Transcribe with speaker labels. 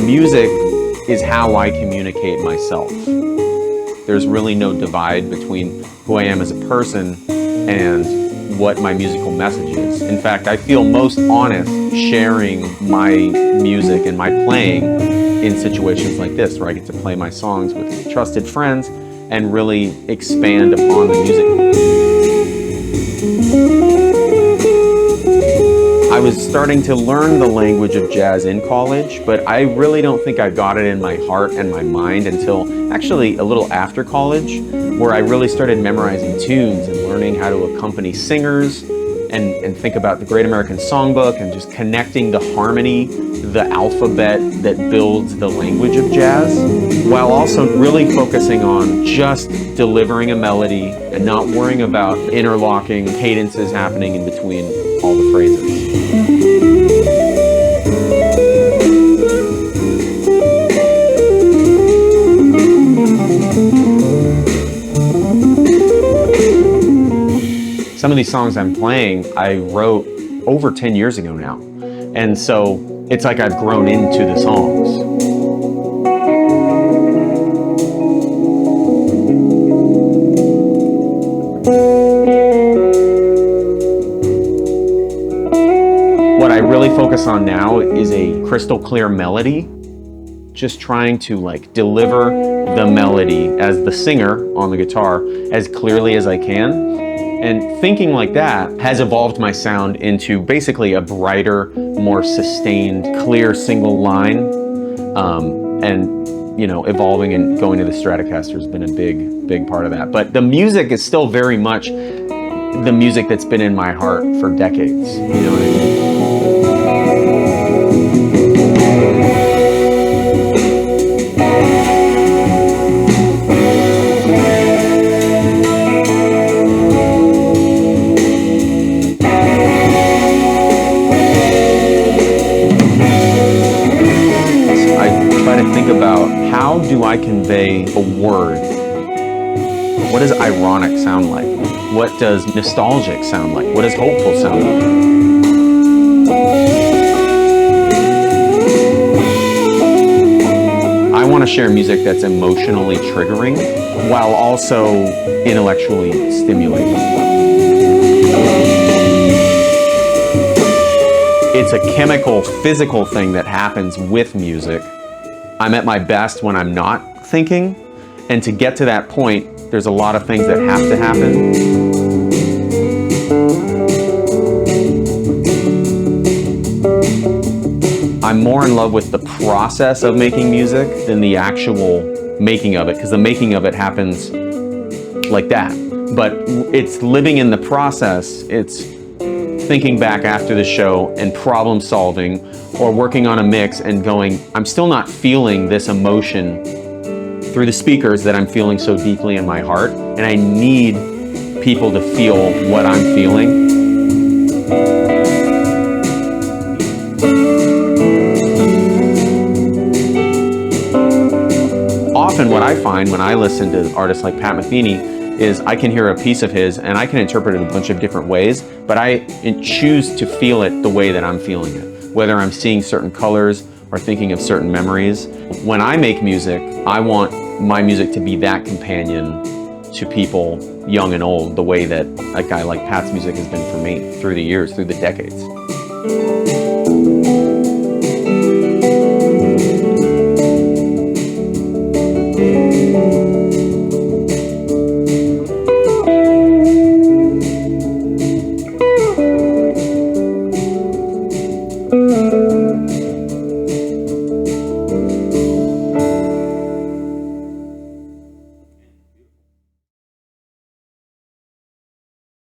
Speaker 1: Music is how I communicate myself. There's really no divide between who I am as a person and what my musical message is. In fact, I feel most honest sharing my music and my playing in situations like this, where I get to play my songs with trusted friends and really expand upon the music. I was starting to learn the language of jazz in college, but I really don't think I got it in my heart and my mind until actually a little after college, where I really started memorizing tunes and learning how to accompany singers and think about the Great American Songbook and just connecting the harmony, the alphabet that builds the language of jazz, while also really focusing on just delivering a melody and not worrying about interlocking cadences happening in between all the phrases. Some of these songs I'm playing, I wrote over 10 years ago now. And so it's like I've grown into the songs. What I really focus on now is a crystal clear melody, just trying to deliver the melody as the singer on the guitar as clearly as I can. And thinking like that has evolved my sound into basically a brighter, more sustained, clear single line. And evolving and going to the Stratocaster has been a big part of that. But the music is still very much the music that's been in my heart for decades. You know what I mean? Think about, how do I convey a word? What does ironic sound like? What does nostalgic sound like? What does hopeful sound like? I want to share music that's emotionally triggering while also intellectually stimulating. It's a chemical, physical thing that happens with music. I'm at my best when I'm not thinking, and to get to that point, there's a lot of things that have to happen. I'm more in love with the process of making music than the actual making of it, because the making of it happens like that. But it's living in the process. It's thinking back after the show and problem solving, or working on a mix and going, I'm still not feeling this emotion through the speakers that I'm feeling so deeply in my heart, and I need people to feel what I'm feeling. Often what I find when I listen to artists like Pat Metheny is I can hear a piece of his and I can interpret it a bunch of different ways, but I choose to feel it the way that I'm feeling it, whether I'm seeing certain colors or thinking of certain memories. When I make music, I want my music to be that companion to people young and old, the way that a guy like Pat's music has been for me through the years, through the decades.